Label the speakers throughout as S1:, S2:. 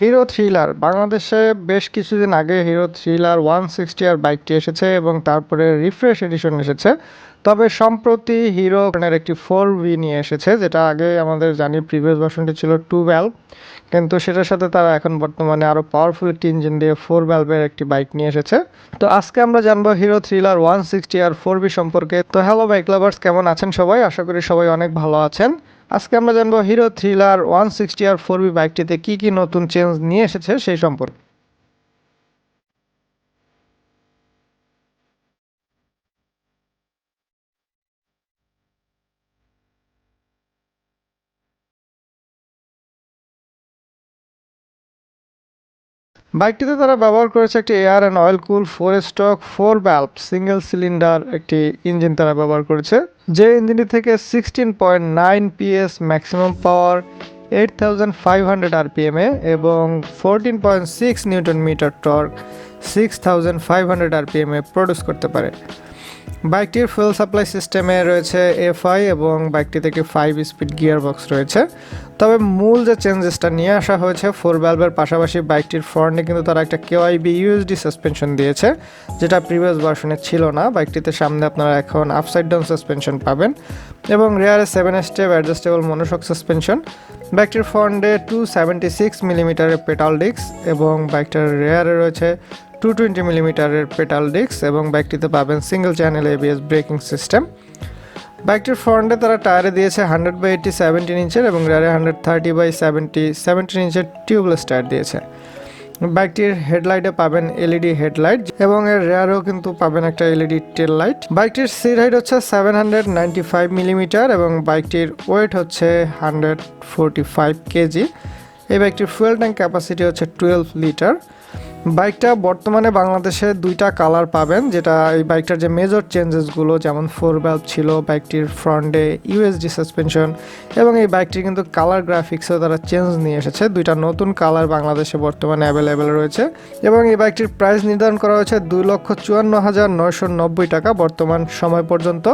S1: Hero thriller বাংলাদেশে বেশ কিছুদিন আগে হিরো থ্রিলার 160 আর বাইকটি এসেছে এবং তারপরে রিফ্রেশ এডিশন এসেছে। তবে সম্প্রতি হিরো এর একটি 4V নিয়ে এসেছে, যেটা আগে আমাদের জানি প্রিভিয়াস ভার্সনটি ছিল 2 ভ্যালভ, কিন্তু সেটার সাথে তারা এখন বর্তমানে আরও পাওয়ারফুল একটি ইঞ্জিন দিয়ে 4 ভ্যালভের একটি বাইক নিয়ে এসেছে। তো আজকে আমরা জানবো হিরো থ্রিলার 160 আর 4V সম্পর্কে। তো হ্যালো বাইক লাভার্স, কেমন আছেন সবাই? আশা করি সবাই অনেক ভালো আছেন। আজকে আমরা জানবো হিরো থ্রিলার 160 আর 4V বাইকটিতে কি কি নতুন চেঞ্জ নিয়ে এসেছে সেই সম্পর্কে। বাইকটিতে তারা ব্যবহার করেছে একটি air and oil cool 4 stroke 4 valve single cylinder একটি ইঞ্জিন তারা ব্যবহার করেছে, যে ইঞ্জিনটি থেকে 16.9 PS ম্যাক্সিমাম পাওয়ার, 8500 RPM এ এবং 14.6 নিউটন মিটার টর্ক 6500 RPM এ প্রডিউস করতে পারে। বাইকটির ফুয়েল সাপ্লাই সিস্টেমে রয়েছে FI এবং বাইকটি থেকে 5 স্পিড গিয়ার বক্স রয়েছে। তবে মূল যে চেঞ্জেসটা নিয়ে আসা হয়েছে 4 ভ্যালভের পাশাপাশি বাইকটির ফ্রন্টে কিন্তু তারা একটা KYB USD সাসপেনশন দিয়েছে, যেটা প্রিভিয়াস ভার্সনে ছিল না। বাইকটিতে সামনে আপনারা এখন আপসাইড ডাউন সাসপেনশন পাবেন এবং রেয়ারে 7 স্টেপ অ্যাডজাস্টেবল মনোশক সাসপেনশন। বাইকটির ফ্রন্টে 276 মিলিমিটারের পেটাল ডিস্ক এবং বাইকটার রেয়ারে রয়েছে 220 মিলিমিটারের পেটাল ডিস্ক এবং বাইকটিতে পাবেন single channel ABS braking system. বাইকটির ফ্রন্টে তারা টায়ারে দিয়েছে 100/80 17 ইঞ্চের এবং রেয়ারে 130/70 17 ইঞ্চের টিউবলেস টায়ার দিয়েছে। বাইকটির হেডলাইটে পাবেন LED হেডলাইট এবং এর রেয়ারেও কিন্তু পাবেন একটা LED টেল লাইট। বাইকটির সিট হাইট হচ্ছে 795 মিলিমিটার এবং বাইকটির ওয়েট হচ্ছে 145 কেজি। এই বাইকটির ফুয়েল ট্যাঙ্ক ক্যাপাসিটি হচ্ছে 12 লিটার। বাইকটা বর্তমানে বাংলাদেশে দুইটা কালার পাবেন, যেটা এই বাইকটার যে মেজর চেঞ্জেসগুলো যেমন 4 ভ্যালভ ছিল, বাইকটির ফ্রন্টে USD সাসপেনশন এবং এই বাইকটির কিন্তু কালার গ্রাফিক্সেও তারা চেঞ্জ নিয়ে এসেছে। দুইটা নতুন কালার বাংলাদেশে বর্তমানে অ্যাভেলেবেল রয়েছে এবং এই বাইকটির প্রাইস নির্ধারণ করা হয়েছে 2,54,990 টাকা বর্তমান সময় পর্যন্ত।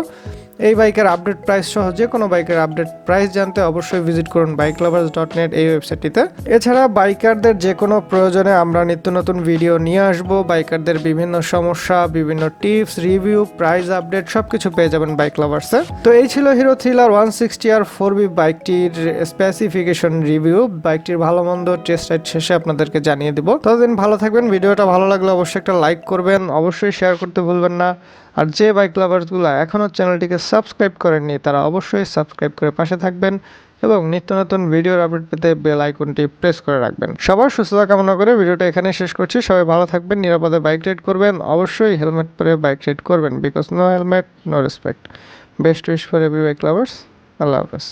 S1: এই বাইকের আপডেট প্রাইস সহ যে কোনো বাইকের আপডেট প্রাইস জানতে অবশ্যই ভিজিট করুন bikelovers.net এই ওয়েবসাইটটিতে। এছাড়া বাইকারদের যে কোনো প্রয়োজনে আমরা নিত্য নতুন ভিডিও নিয়ে আসবো। বাইকারদের বিভিন্ন সমস্যা, বিভিন্ন টিপস, রিভিউ, প্রাইস আপডেট সবকিছু পেয়ে যাবেন বাইক লাভার্সে। তো এই ছিল হিরো থ্রিলার 160 আর 4V বাইকটির স্পেসিফিকেশন রিভিউ। বাইকটির ভালো মন্দ টেস্ট রাইড শেষে আপনাদেরকে জানিয়ে দিব। ততদিন ভালো থাকবেন। ভিডিওটা ভালো লাগলে অবশ্যই একটা লাইক করবেন, অবশ্যই শেয়ার করতে ভুলবেন না। আর যে বাইক লাভার্সগুলো এখনও চ্যানেলটিকে সাবস্ক্রাইব করেননি তারা অবশ্যই সাবস্ক্রাইব করে পাশে থাকবেন এবং নিত্য নতুন ভিডিওর আপডেট পেতে বেল আইকনটি প্রেস করে রাখবেন। সবার সুস্থতা কামনা করে ভিডিওটা এখানে শেষ করছি। সবাই ভালো থাকবেন, নিরাপদে বাইক রাইড করবেন, অবশ্যই হেলমেট পরে বাইক রাইড করবেন, because no helmet no respect. Best wish for every bike lovers. আল্লাহ হাফেজ।